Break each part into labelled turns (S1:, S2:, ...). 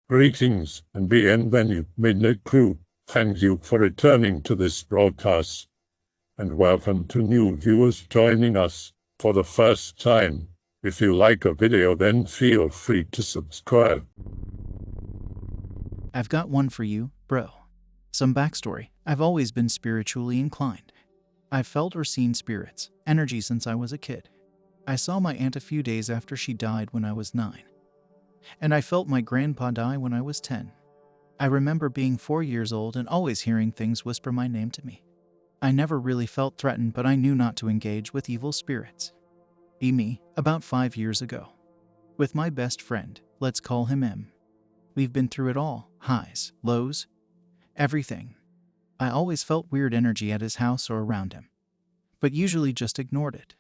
S1: Greetings and bienvenue, midnight crew. Thank you for returning to this broadcast, and welcome to new viewers joining us for the first time. If you like a video, then feel free to subscribe.
S2: I've got one for you, bro. Some backstory. I've always been spiritually inclined. I've felt or seen spirits, energy since I was a kid. I saw my aunt a few days after she died when I was 9. And I felt my grandpa die when I was 10. I remember being 4 years old and always hearing things whisper my name to me. I never really felt threatened, but I knew not to engage with evil spirits. Me, about 5 years ago. With my best friend, let's call him M. We've been through it all, highs, lows, everything. I always felt weird energy at his house or around him, but usually just ignored it.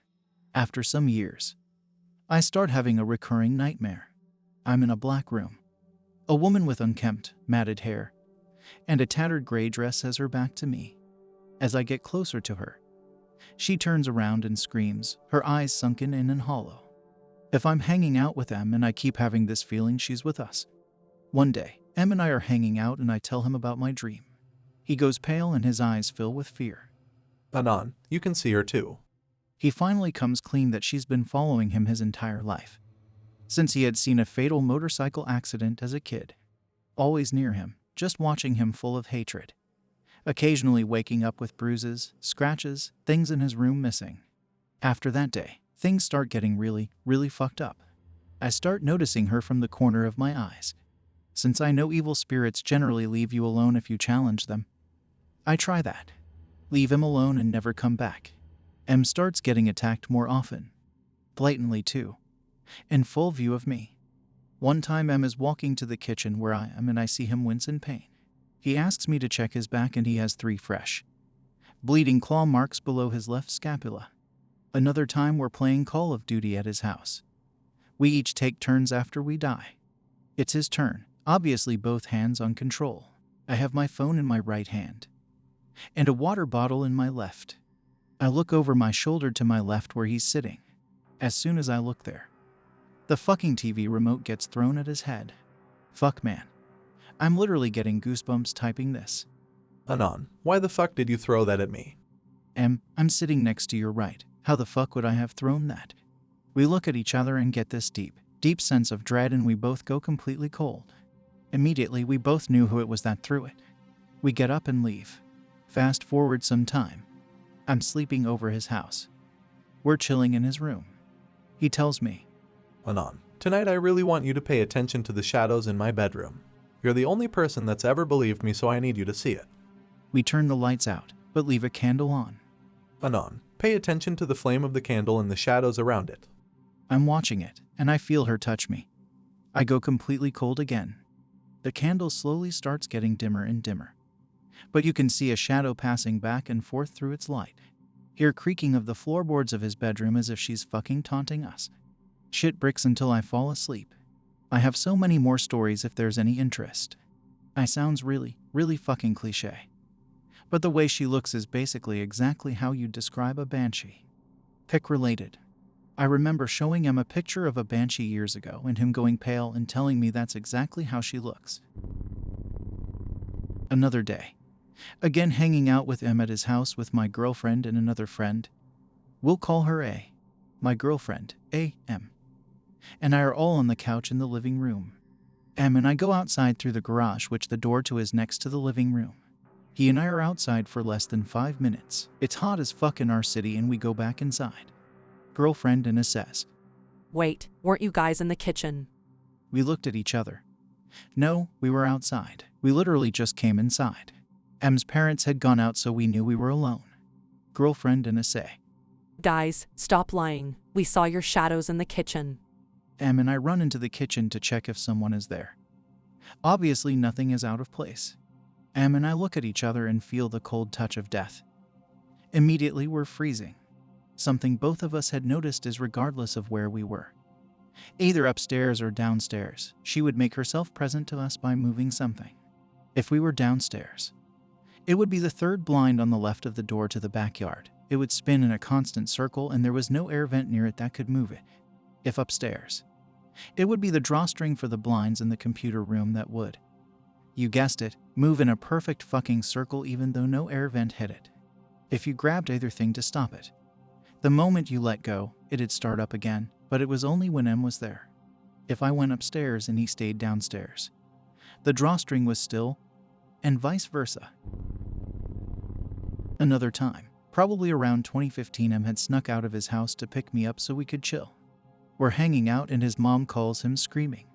S2: After some years, I start having a recurring nightmare. I'm in a black room. A woman with unkempt, matted hair, and a tattered gray dress has her back to me. As I get closer to her, she turns around and screams, her eyes sunken in and hollow. If I'm hanging out with M and I keep having this feeling she's with us. One day, M and I are hanging out and I tell him about my dream. He goes pale and his eyes fill with fear.
S3: Anon, you can see her too.
S2: He finally comes clean that she's been following him his entire life, since he had seen a fatal motorcycle accident as a kid. Always near him, just watching him full of hatred. Occasionally waking up with bruises, scratches, things in his room missing. After that day, things start getting really, really fucked up. I start noticing her from the corner of my eyes. Since I know evil spirits generally leave you alone if you challenge them, I try that. Leave him alone and never come back. M starts getting attacked more often. Blatantly too. In full view of me. One time M is walking to the kitchen where I am and I see him wince in pain. He asks me to check his back and he has 3 fresh, bleeding claw marks below his left scapula. Another time we're playing Call of Duty at his house. We each take turns after we die. It's his turn, obviously both hands on control. I have my phone in my right hand and a water bottle in my left. I look over my shoulder to my left where he's sitting. As soon as I look there, the fucking TV remote gets thrown at his head. Fuck, man. I'm literally getting goosebumps typing this.
S3: Anon, why the fuck did you throw that at me?
S2: M, I'm sitting next to your right. How the fuck would I have thrown that? We look at each other and get this deep, deep sense of dread and we both go completely cold. Immediately we both knew who it was that threw it. We get up and leave. Fast forward some time. I'm sleeping over his house. We're chilling in his room. He tells me,
S3: Anon, tonight I really want you to pay attention to the shadows in my bedroom. You're the only person that's ever believed me, so I need you to see it.
S2: We turn the lights out, but leave a candle on.
S3: Anon, pay attention to the flame of the candle and the shadows around it.
S2: I'm watching it, and I feel her touch me. I go completely cold again. The candle slowly starts getting dimmer and dimmer, but you can see a shadow passing back and forth through its light. Hear creaking of the floorboards of his bedroom as if she's fucking taunting us. Shit bricks until I fall asleep. I have so many more stories if there's any interest. I sounds really, really fucking cliche. But the way she looks is basically exactly how you'd describe a banshee. Pic related. I remember showing him a picture of a banshee years ago and him going pale and telling me that's exactly how she looks. Another day. Again hanging out with M at his house with my girlfriend and another friend. We'll call her A. My girlfriend, A.M. and I are all on the couch in the living room. M and I go outside through the garage, which the door to is next to the living room. He and I are outside for less than 5 minutes. It's hot as fuck in our city and we go back inside. Girlfriend and says,
S4: Wait, weren't you guys in the kitchen?
S2: We looked at each other. No, we were outside. We literally just came inside. M's parents had gone out, so we knew we were alone. Girlfriend and say,
S4: Guys, stop lying. We saw your shadows in the kitchen.
S2: M and I run into the kitchen to check if someone is there. Obviously nothing is out of place. M and I look at each other and feel the cold touch of death. Immediately we're freezing. Something both of us had noticed is regardless of where we were, either upstairs or downstairs, she would make herself present to us by moving something. If we were downstairs, it would be the third blind on the left of the door to the backyard. It would spin in a constant circle and there was no air vent near it that could move it. If upstairs, It would be the drawstring for the blinds in the computer room that would, you guessed it, move in a perfect fucking circle even though no air vent hit it. If you grabbed either thing to stop it. The moment you let go, it'd start up again, but it was only when M was there. If I went upstairs and he stayed downstairs, the drawstring was still, and vice versa. Another time, probably around 2015, M had snuck out of his house to pick me up so we could chill. We're hanging out and his mom calls him screaming.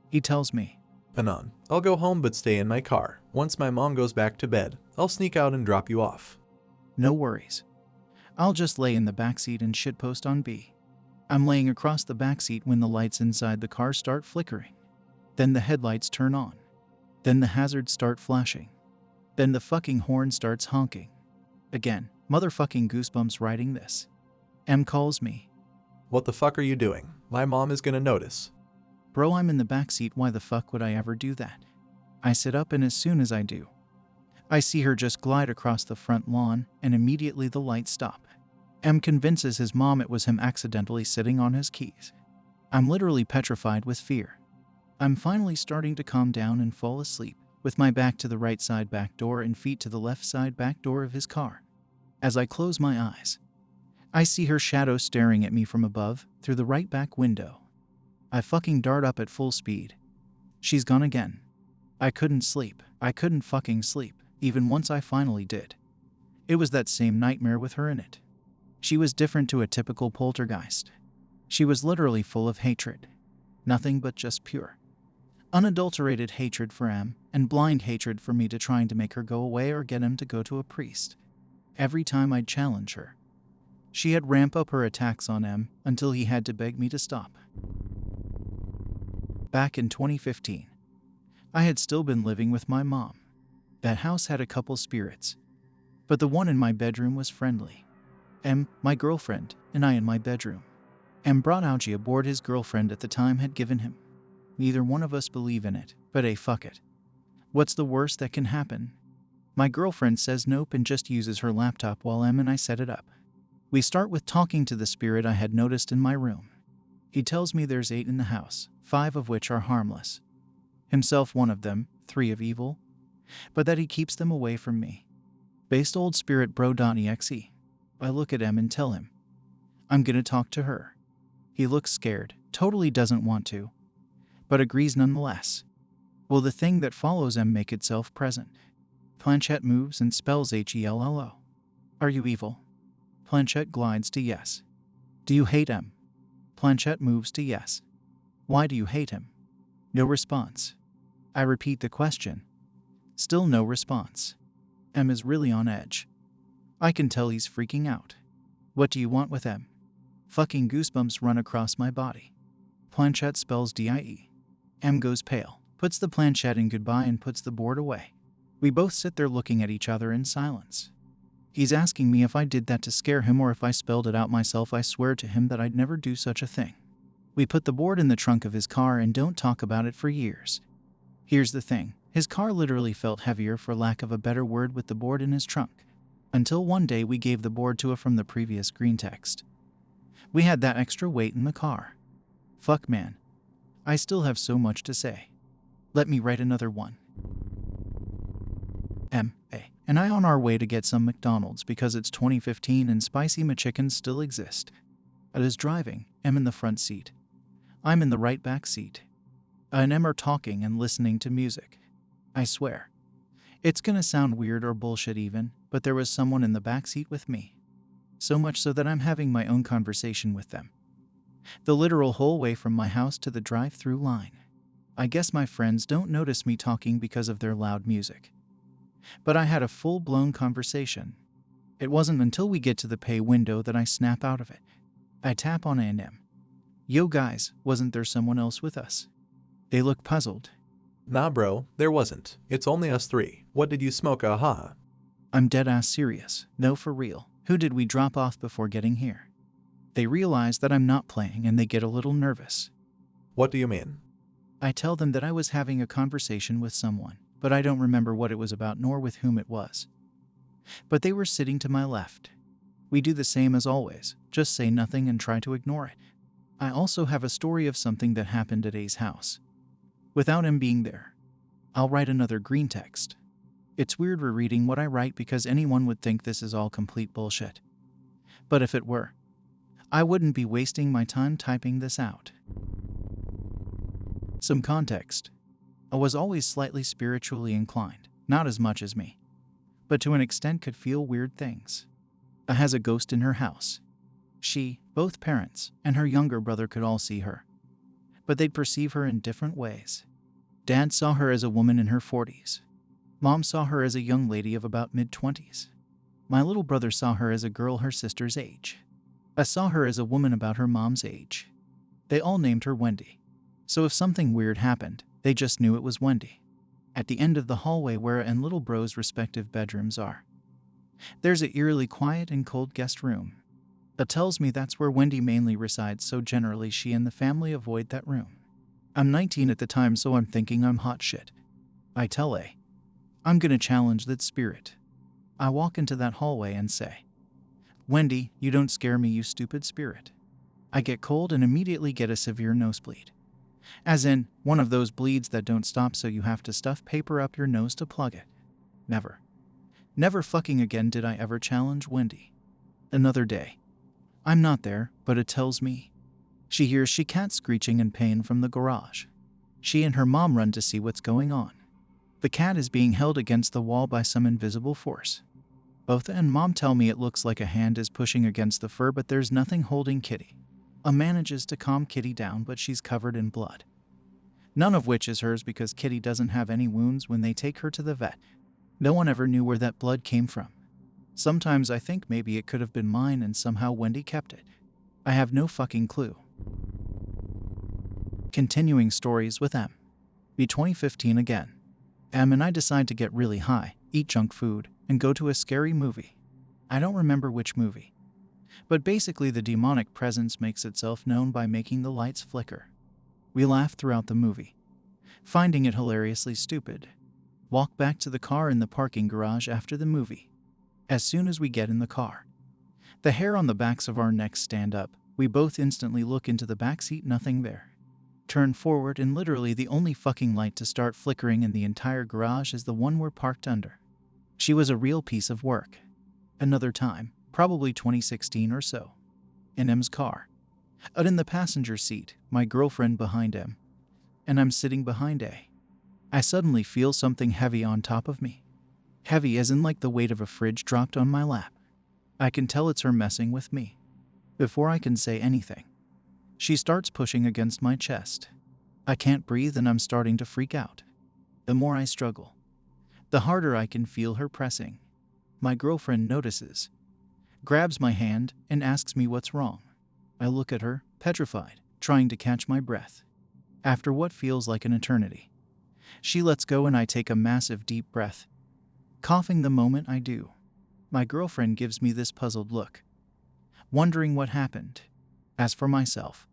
S2: He tells me,
S3: Anon, I'll go home but stay in my car. Once my mom goes back to bed, I'll sneak out and drop you off.
S2: no worries. I'll just lay in the backseat and shitpost on B. I'm laying across the backseat when the lights inside the car start flickering. Then the headlights turn on. Then the hazards start flashing. Then the fucking horn starts honking. Again, motherfucking goosebumps writing this. M calls me.
S3: What the fuck are you doing? My mom is gonna notice.
S2: Bro, I'm in the backseat, why the fuck would I ever do that? I sit up and as soon as I do, I see her just glide across the front lawn and immediately the lights stop. M convinces his mom it was him accidentally sitting on his keys. I'm literally petrified with fear. I'm finally starting to calm down and fall asleep, with my back to the right side back door and feet to the left side back door of his car. As I close my eyes, I see her shadow staring at me from above through the right back window. I fucking dart up at full speed. She's gone again. I couldn't sleep. I couldn't fucking sleep, even once I finally did. It was that same nightmare with her in it. She was different to a typical poltergeist. She was literally full of hatred. Nothing but just pure, unadulterated hatred for M and blind hatred for me to trying to make her go away or get him to go to a priest. Every time I'd challenge her, she'd ramp up her attacks on M until he had to beg me to stop. Back in 2015, I had still been living with my mom. That house had a couple spirits, but the one in my bedroom was friendly. M, my girlfriend, and I in my bedroom. M brought Ouija Board his girlfriend at the time had given him. Neither one of us believe in it, but hey, fuck it. What's the worst that can happen? My girlfriend says nope and just uses her laptop while M and I set it up. We start with talking to the spirit I had noticed in my room. He tells me there's 8 in the house, 5 of which are harmless. Himself one of them, 3 of evil, but that he keeps them away from me. Based old spirit bro.exe. I look at M and tell him, I'm gonna talk to her. He looks scared, totally doesn't want to, but agrees nonetheless. Will the thing that follows M make itself present? Planchette moves and spells HELLO. Are you evil? Planchette glides to yes. Do you hate M? Planchette moves to yes. Why do you hate him? No response. I repeat the question. Still no response. M is really on edge. I can tell he's freaking out. What do you want with M? Fucking goosebumps run across my body. Planchette spells DIE. M goes pale, puts the planchette in goodbye and puts the board away. We both sit there looking at each other in silence. He's asking me if I did that to scare him or if I spelled it out myself. I swear to him that I'd never do such a thing. We put the board in the trunk of his car and don't talk about it for years. Here's the thing. His car literally felt heavier, for lack of a better word, with the board in his trunk. Until one day we gave the board to a from the previous Greentext. We had that extra weight in the car. Fuck man. I still have so much to say. Let me write another one. M.A. and I on our way to get some McDonald's because it's 2015 and spicy McChickens still exist. I was driving, M in the front seat. I'm in the right back seat. I and M are talking and listening to music. I swear. It's gonna sound weird or bullshit even, but there was someone in the back seat with me. So much so that I'm having my own conversation with them. The literal whole way from my house to the drive-through line. I guess my friends don't notice me talking because of their loud music. But I had a full-blown conversation. It wasn't until we get to the pay window that I snap out of it. I tap on A&M. Yo guys, wasn't there someone else with us? They look puzzled.
S3: Nah bro, there wasn't. It's only us 3. What did you smoke, aha?
S2: I'm dead-ass serious. No, for real. Who did we drop off before getting here? They realize that I'm not playing and they get a little nervous.
S3: What do you mean?
S2: I tell them that I was having a conversation with someone, but I don't remember what it was about nor with whom it was. But they were sitting to my left. We do the same as always, just say nothing and try to ignore it. I also have a story of something that happened at A's house, without him being there. I'll write another green text. It's weird rereading what I write because anyone would think this is all complete bullshit. But if it were, I wouldn't be wasting my time typing this out. Some context. I was always slightly spiritually inclined, not as much as me, but to an extent could feel weird things. A has a ghost in her house. She, both parents, and her younger brother could all see her, but they'd perceive her in different ways. Dad saw her as a woman in her 40s. Mom saw her as a young lady of about mid-20s. My little brother saw her as a girl her sister's age. I saw her as a woman about her mom's age. They all named her Wendy. So if something weird happened, they just knew it was Wendy. At the end of the hallway where and little bro's respective bedrooms are, there's an eerily quiet and cold guest room. It tells me that's where Wendy mainly resides, so generally she and the family avoid that room. I'm 19 at the time, so I'm thinking I'm hot shit. I tell A, I'm gonna challenge that spirit. I walk into that hallway and say, Wendy, you don't scare me, you stupid spirit. I get cold and immediately get a severe nosebleed. As in, one of those bleeds that don't stop so you have to stuff paper up your nose to plug it. Never fucking again did I ever challenge Wendy. Another day. I'm not there, but it tells me. She hears she cat screeching in pain from the garage. She and her mom run to see what's going on. The cat is being held against the wall by some invisible force. Both and mom tell me it looks like a hand is pushing against the fur, but there's nothing holding Kitty. Manages to calm Kitty down, but she's covered in blood. None of which is hers because Kitty doesn't have any wounds when they take her to the vet. No one ever knew where that blood came from. Sometimes I think maybe it could have been mine and somehow Wendy kept it. I have no fucking clue. Continuing stories with M. Be 2015 again. M and I decide to get really high, eat junk food, and go to a scary movie. I don't remember which movie. But basically the demonic presence makes itself known by making the lights flicker. We laugh throughout the movie, finding it hilariously stupid. Walk back to the car in the parking garage after the movie. As soon as we get in the car, the hair on the backs of our necks stand up. We both instantly look into the back seat, nothing there. Turn forward and literally the only fucking light to start flickering in the entire garage is the one we're parked under. She was a real piece of work. Another time, probably 2016 or so, in M's car. Out in the passenger seat, my girlfriend behind M, and I'm sitting behind A. I suddenly feel something heavy on top of me. Heavy as in like the weight of a fridge dropped on my lap. I can tell it's her messing with me. Before I can say anything, she starts pushing against my chest. I can't breathe and I'm starting to freak out. The more I struggle, the harder I can feel her pressing. My girlfriend notices, grabs my hand, and asks me what's wrong. I look at her, petrified, trying to catch my breath. After what feels like an eternity, she lets go and I take a massive deep breath, coughing the moment I do. My girlfriend gives me this puzzled look, wondering what happened. As for myself,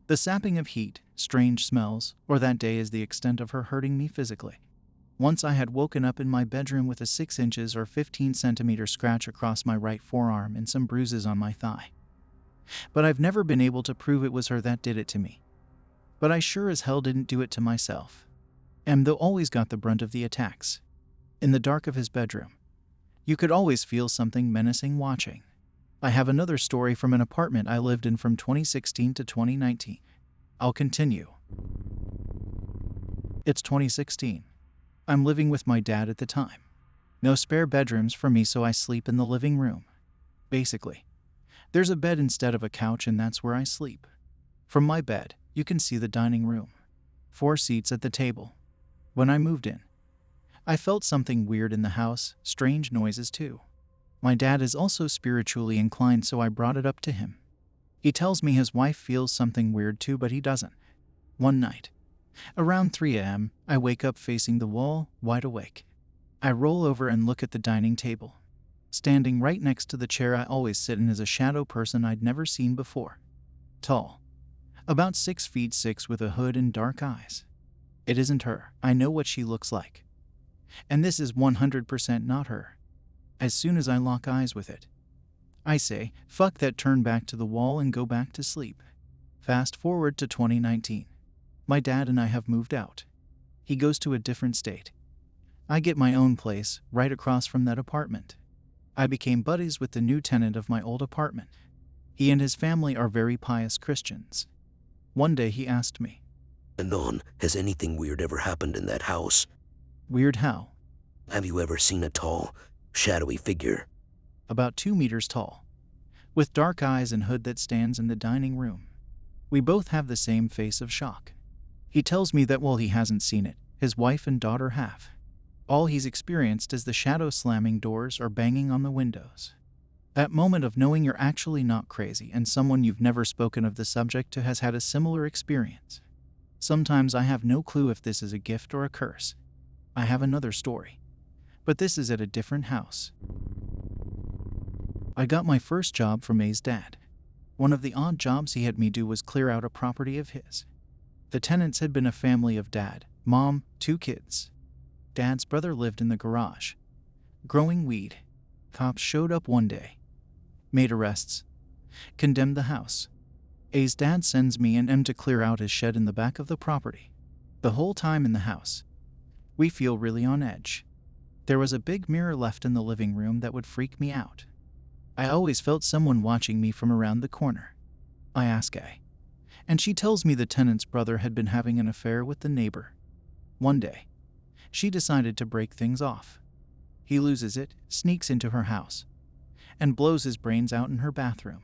S2: the sapping of heat, strange smells, or that day is the extent of her hurting me physically. Once I had woken up in my bedroom with a 6 inches or 15 centimeter scratch across my right forearm and some bruises on my thigh. But I've never been able to prove it was her that did it to me. But I sure as hell didn't do it to myself. M though always got the brunt of the attacks. In the dark of his bedroom, you could always feel something menacing watching. I have another story from an apartment I lived in from 2016 to 2019. I'll continue. It's 2016. I'm living with my dad at the time. No spare bedrooms for me, so I sleep in the living room. Basically, there's a bed instead of a couch and that's where I sleep. From my bed, you can see the dining room. 4 seats at the table. When I moved in, I felt something weird in the house, strange noises too. My dad is also spiritually inclined, so I brought it up to him. He tells me his wife feels something weird too, but he doesn't. One night, around 3 a.m., I wake up facing the wall, wide awake. I roll over and look at the dining table. Standing right next to the chair I always sit in is a shadow person I'd never seen before. Tall, about 6 feet 6 with a hood and dark eyes. It isn't her. I know what she looks like. And this is 100% not her. As soon as I lock eyes with it, I say, fuck that, turn back to the wall and go back to sleep. Fast forward to 2019. My dad and I have moved out. He goes to a different state. I get my own place right across from that apartment. I became buddies with the new tenant of my old apartment. He and his family are very pious Christians. One day he asked me,
S5: And on, has anything weird ever happened in that house?
S2: "Weird how?"
S5: Have you ever seen a tall, shadowy figure?
S2: "About 2 meters tall, with dark eyes and hood that stands in the dining room." We both have the same face of shock. He tells me that while he hasn't seen it, his wife and daughter have. All he's experienced is the shadow slamming doors or banging on the windows. That moment of knowing you're actually not crazy and someone you've never spoken of the subject to has had a similar experience. Sometimes I have no clue if this is a gift or a curse. I have another story, but this is at a different house. I got my first job from A's dad. One of the odd jobs he had me do was clear out a property of his. The tenants had been a family of dad, mom, 2 kids. Dad's brother lived in the garage, growing weed. Cops showed up one day, made arrests, condemned the house. A's dad sends me and M to clear out his shed in the back of the property. The whole time in the house, we feel really on edge. There was a big mirror left in the living room that would freak me out. I always felt someone watching me from around the corner. I ask A, and she tells me the tenant's brother had been having an affair with the neighbor. One day, she decided to break things off. He loses it, sneaks into her house, and blows his brains out in her bathroom.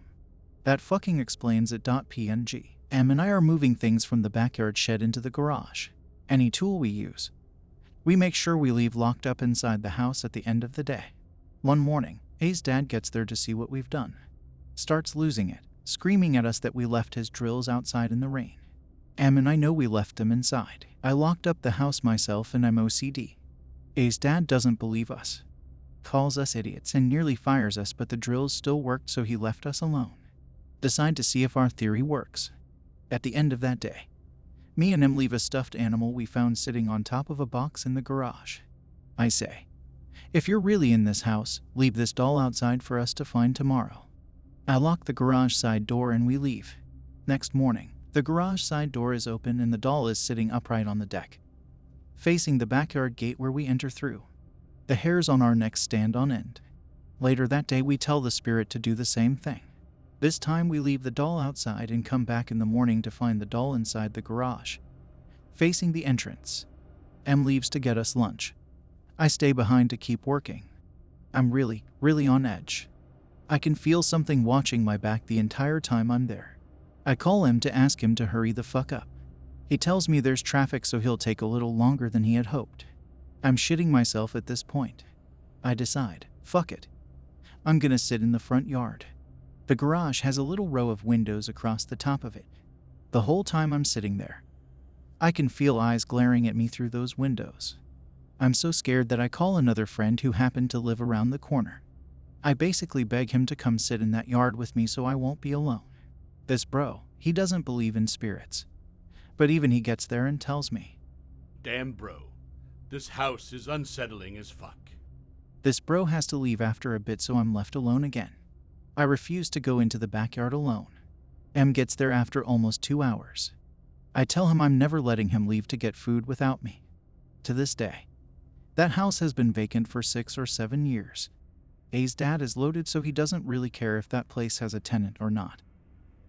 S2: That fucking explains it. PNG. Em and I are moving things from the backyard shed into the garage. Any tool we use, we make sure we leave locked up inside the house at the end of the day. One morning, A's dad gets there to see what we've done. Starts losing it, screaming at us that we left his drills outside in the rain. Em and I know we left them inside. I locked up the house myself and I'm OCD. A's dad doesn't believe us, calls us idiots and nearly fires us, but the drills still worked, so he left us alone. Decide to see if our theory works. At the end of that day, me and him leave a stuffed animal we found sitting on top of a box in the garage. I say, "If you're really in this house, leave this doll outside for us to find tomorrow." I lock the garage side door and we leave. Next morning, the garage side door is open and the doll is sitting upright on the deck, facing the backyard gate where we enter through. The hairs on our necks stand on end. Later that day, we tell the spirit to do the same thing. This time we leave the doll outside and come back in the morning to find the doll inside the garage, facing the entrance. Em leaves to get us lunch. I stay behind to keep working. I'm really on edge. I can feel something watching my back the entire time I'm there. I call him to ask him to hurry the fuck up. He tells me there's traffic, so he'll take a little longer than he had hoped. I'm shitting myself at this point. I decide, fuck it. I'm gonna sit in the front yard. The garage has a little row of windows across the top of it. The whole time I'm sitting there, I can feel eyes glaring at me through those windows. I'm so scared that I call another friend who happened to live around the corner. I basically beg him to come sit in that yard with me so I won't be alone. This bro, he doesn't believe in spirits, but even he gets there and tells me,
S6: "Damn bro, this house is unsettling as fuck."
S2: This bro has to leave after a bit, so I'm left alone again. I refuse to go into the backyard alone. M gets there after almost 2 hours. I tell him I'm never letting him leave to get food without me. To this day, that house has been vacant for 6 or 7 years. A's dad is loaded, so he doesn't really care if that place has a tenant or not.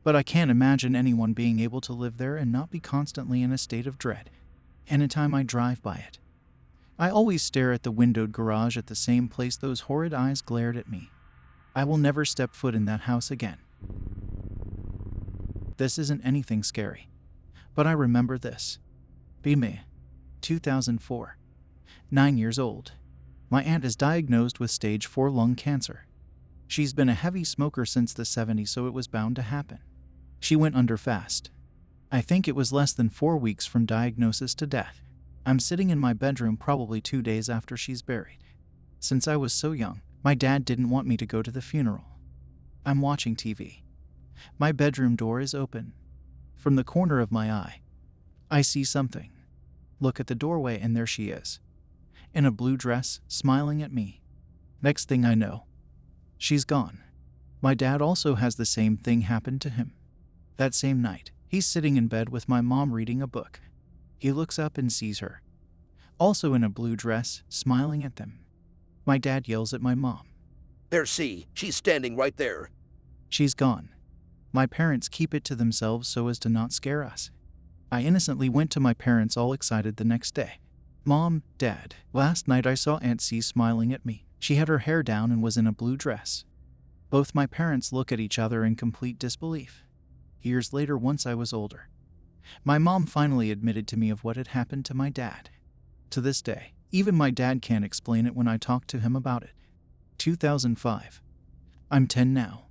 S2: But I can't imagine anyone being able to live there and not be constantly in a state of dread. Anytime I drive by it, I always stare at the windowed garage at the same place those horrid eyes glared at me. I will never step foot in that house again. This isn't anything scary, but I remember this. Me, 2004, 9 years old. My aunt is diagnosed with stage 4 lung cancer. She's been a heavy smoker since the 70s, so it was bound to happen. She went under fast. I think it was less than 4 weeks from diagnosis to death. I'm sitting in my bedroom probably 2 days after she's buried. Since I was so young, my dad didn't want me to go to the funeral. I'm watching TV. My bedroom door is open. From the corner of my eye, I see something. Look at the doorway and there she is, in a blue dress, smiling at me. Next thing I know, she's gone. My dad also has the same thing happen to him. That same night, He's sitting in bed with my mom reading a book. He looks up and sees her, also in a blue dress, smiling at them. My dad yells at my mom.
S5: There, see, she's standing right there.
S2: She's gone. My parents keep it to themselves so as to not scare us. I innocently went to my parents all excited the next day. Mom, Dad, last night I saw Aunt C smiling at me. She had her hair down and was in a blue dress. Both my parents look at each other in complete disbelief. Years later, once I was older, my mom finally admitted to me of what had happened to my dad. To this day, even my dad can't explain it when I talk to him about it. 2005. I'm 10 now.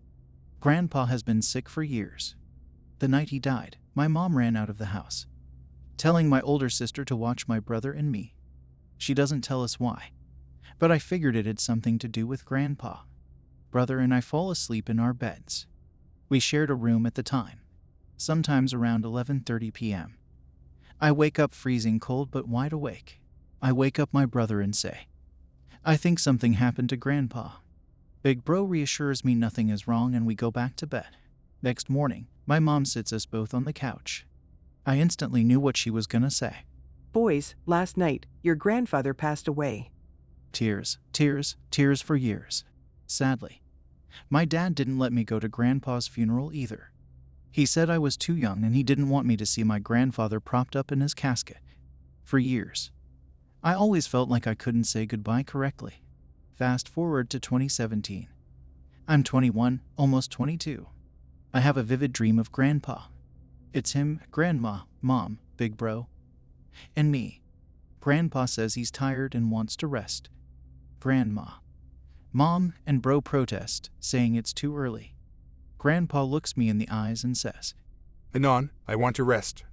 S2: Grandpa has been sick for years. The night he died, my mom ran out of the house, telling my older sister to watch my brother and me. She doesn't tell us why, but I figured it had something to do with Grandpa. Brother and I fall asleep in our beds. We shared a room at the time, sometimes around 11:30 p.m. I wake up freezing cold but wide awake. I wake up my brother and say, I think something happened to Grandpa. Big bro reassures me nothing is wrong and we go back to bed. Next morning, my mom sits us both on the couch. I instantly knew what she was gonna say.
S7: Boys, last night, your grandfather passed away.
S2: Tears, tears, tears for years. Sadly, my dad didn't let me go to Grandpa's funeral either. He said I was too young and he didn't want me to see my grandfather propped up in his casket. For years, I always felt like I couldn't say goodbye correctly. Fast forward to 2017. I'm 21, almost 22. I have a vivid dream of Grandpa. It's him, Grandma, Mom, Big Bro, and me. Grandpa says he's tired and wants to rest. Grandma, Mom, and Bro protest, saying it's too early. Grandpa looks me in the eyes and says,
S8: Anon, I want to rest.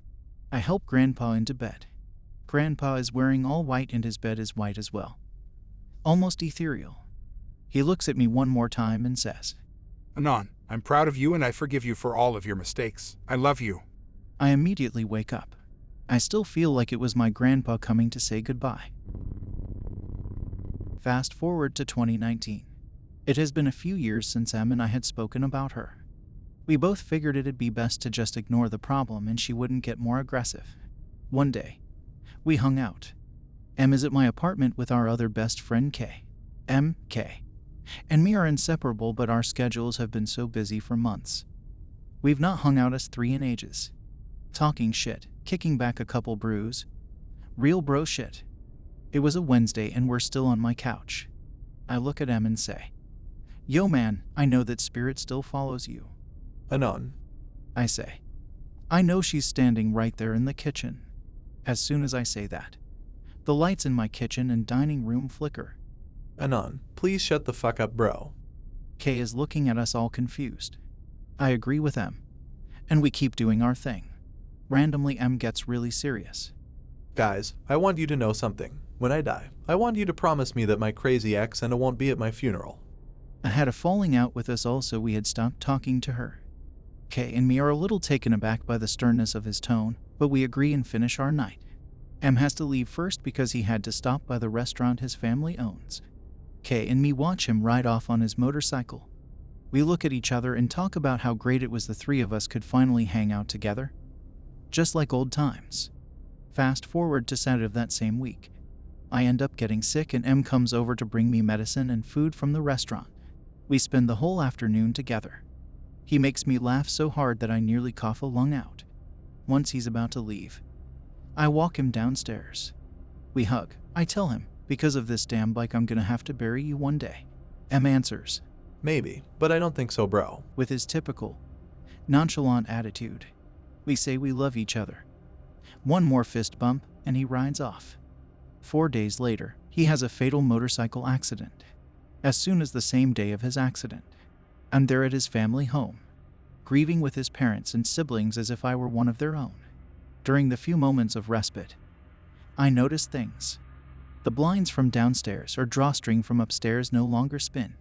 S2: I help Grandpa into bed. Grandpa is wearing all white and his bed is white as well. Almost ethereal. He looks at me one more time and says,
S8: Anon, I'm proud of you and I forgive you for all of your mistakes. I love you.
S2: I immediately wake up. I still feel like it was my grandpa coming to say goodbye. Fast forward to 2019. It has been a few years since Em and I had spoken about her. We both figured it'd be best to just ignore the problem and she wouldn't get more aggressive. One day, we hung out. Em is at my apartment with our other best friend K. M, K, and me are inseparable, but our schedules have been so busy for months. We've not hung out as three in ages. Talking shit, kicking back a couple brews. Real bro shit. It was a Wednesday and we're still on my couch. I look at Em and say, Yo man, I know that spirit still follows you.
S3: Anon.
S2: I say, I know she's standing right there in the kitchen. As soon as I say that, the lights in my kitchen and dining room flicker.
S3: Anon, please shut the fuck up, bro.
S2: Kay is looking at us all confused. I agree with Em, and we keep doing our thing. Randomly, Em gets really serious.
S3: Guys, I want you to know something. When I die, I want you to promise me that my crazy ex and won't be at my funeral.
S2: I had a falling out with us all, so we had stopped talking to her. Kay and me are a little taken aback by the sternness of his tone, but we agree and finish our night. Em has to leave first because he had to stop by the restaurant his family owns. Kay and me watch him ride off on his motorcycle. We look at each other and talk about how great it was the three of us could finally hang out together. Just like old times. Fast forward to Saturday of that same week. I end up getting sick and Em comes over to bring me medicine and food from the restaurant. We spend the whole afternoon together. He makes me laugh so hard that I nearly cough a lung out. Once he's about to leave, I walk him downstairs. We hug. I tell him, because of this damn bike I'm gonna have to bury you one day. Em answers,
S3: Maybe, but I don't think so, bro.
S2: with his typical, nonchalant attitude. We say we love each other. One more fist bump, and he rides off. 4 days later, he has a fatal motorcycle accident. As soon as the same day of his accident, I'm there at his family home, grieving with his parents and siblings as if I were one of their own. During the few moments of respite, I notice things. The blinds from downstairs or drawstring from upstairs no longer spin.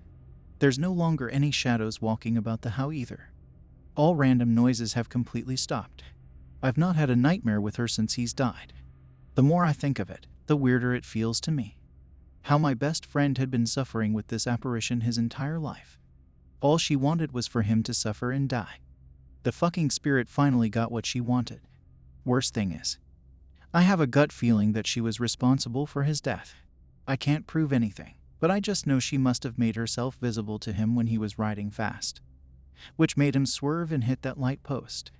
S2: There's no longer any shadows walking about the house either. All random noises have completely stopped. I've not had a nightmare with her since he's died. The more I think of it, the weirder it feels to me. How my best friend had been suffering with this apparition his entire life. All she wanted was for him to suffer and die. The fucking spirit finally got what she wanted. Worst thing is, I have a gut feeling that she was responsible for his death. I can't prove anything, but I just know she must have made herself visible to him when he was riding fast, which made him swerve and hit that light post.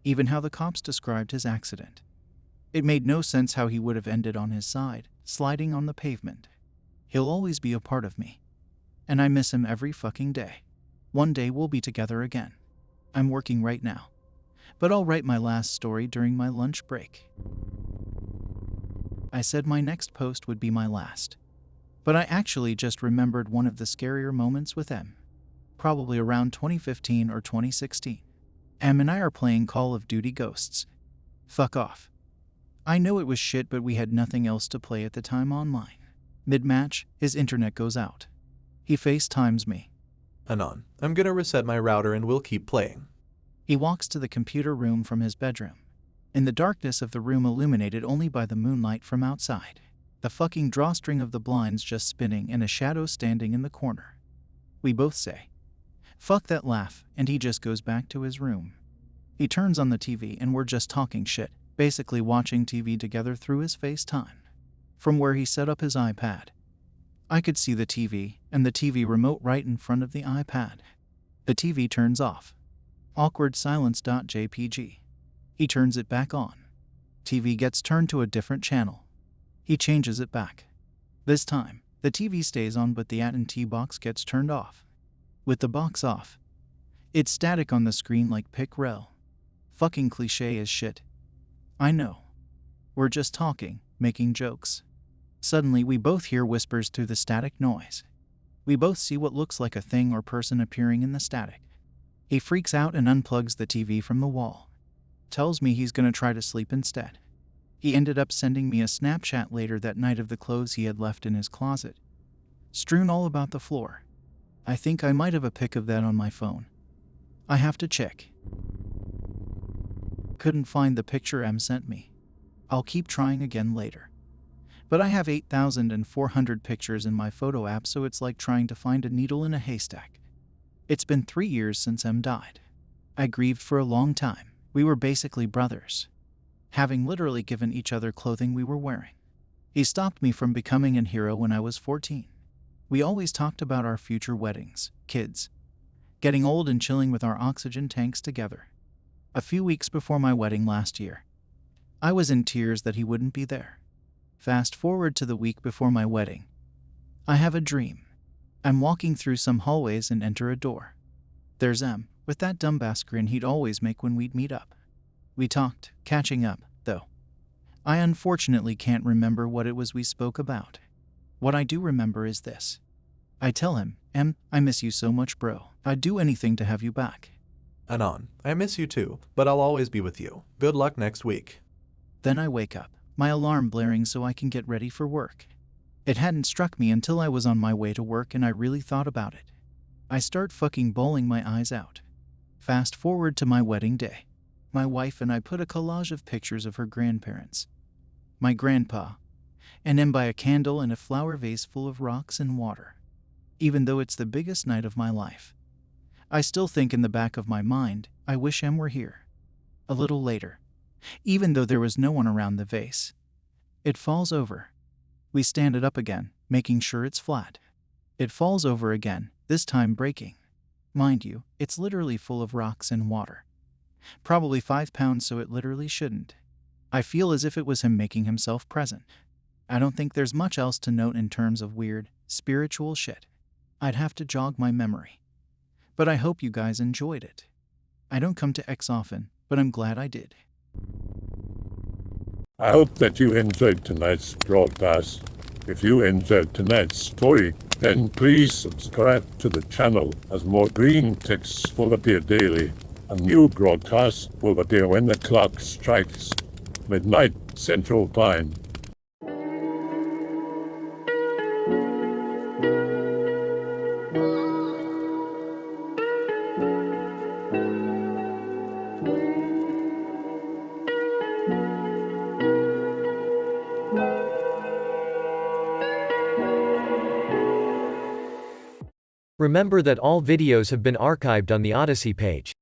S2: Even how the cops described his accident. It made no sense how he would have ended on his side, sliding on the pavement. He'll always be a part of me, and I miss him every fucking day. One day we'll be together again. I'm working right now, but I'll write my last story during my lunch break. I said my next post would be my last, but I actually just remembered one of the scarier moments with M. Probably around 2015 or 2016. M and I are playing Call of Duty Ghosts. Fuck off. I know it was shit, but we had nothing else to play at the time online. Mid-match, his internet goes out. He FaceTimes me.
S3: Anon, I'm gonna reset my router and we'll keep playing.
S2: He walks to the computer room from his bedroom. In the darkness of the room illuminated only by the moonlight from outside, the fucking drawstring of the blinds just spinning and a shadow standing in the corner. We both say, fuck that laugh, and he just goes back to his room. He turns on the TV and we're just talking shit, basically watching TV together through his FaceTime. From where he set up his iPad, I could see the TV and the TV remote right in front of the iPad. The TV turns off. Awkward silence.jpg. He turns it back on. TV gets turned to a different channel. He changes it back. This time, the TV stays on but the AT&T box gets turned off. With the box off, it's static on the screen like pic rel. Fucking cliche as shit. I know. We're just talking, making jokes. Suddenly we both hear whispers through the static noise. We both see what looks like a thing or person appearing in the static. He freaks out and unplugs the TV from the wall. Tells me he's gonna try to sleep instead. He ended up sending me a Snapchat later that night of the clothes he had left in his closet, strewn all about the floor. I think I might have a pic of that on my phone. I have to check. Couldn't find the picture M sent me. I'll keep trying again later. But I have 8,400 pictures in my photo app, so it's like trying to find a needle in a haystack. It's been 3 years since M died. I grieved for a long time. We were basically brothers, having literally given each other clothing we were wearing. He stopped me from becoming a hero when I was 14. We always talked about our future weddings, kids, getting old and chilling with our oxygen tanks together. A few weeks before my wedding last year, I was in tears that he wouldn't be there. Fast forward to the week before my wedding. I have a dream. I'm walking through some hallways and enter a door. There's M, with that dumbass grin he'd always make when we'd meet up. We talked, catching up, though. I unfortunately can't remember what it was we spoke about. What I do remember is this. I tell him, M, I miss you so much, bro. I'd do anything to have you back.
S3: Anon, I miss you too, but I'll always be with you. Good luck next week.
S2: Then I wake up, my alarm blaring so I can get ready for work. It hadn't struck me until I was on my way to work and I really thought about it. I start fucking bawling my eyes out. Fast forward to my wedding day. My wife and I put a collage of pictures of her grandparents, my grandpa, and M by a candle and a flower vase full of rocks and water. Even though it's the biggest night of my life, I still think in the back of my mind, I wish M were here. A little later, even though there was no one around the vase, it falls over. We stand it up again, making sure it's flat. It falls over again, this time breaking. Mind you, it's literally full of rocks and water. Probably 5 pounds, so it literally shouldn't. I feel as if it was him making himself present. I don't think there's much else to note in terms of weird, spiritual shit. I'd have to jog my memory. But I hope you guys enjoyed it. I don't come to X often, but I'm glad I did.
S1: I hope that you enjoyed tonight's broadcast. If you enjoyed tonight's story, then please subscribe to the channel as more green texts will appear daily. A new broadcast will appear when the clock strikes midnight Central Time.
S9: Remember that all videos have been archived on the Odyssey page.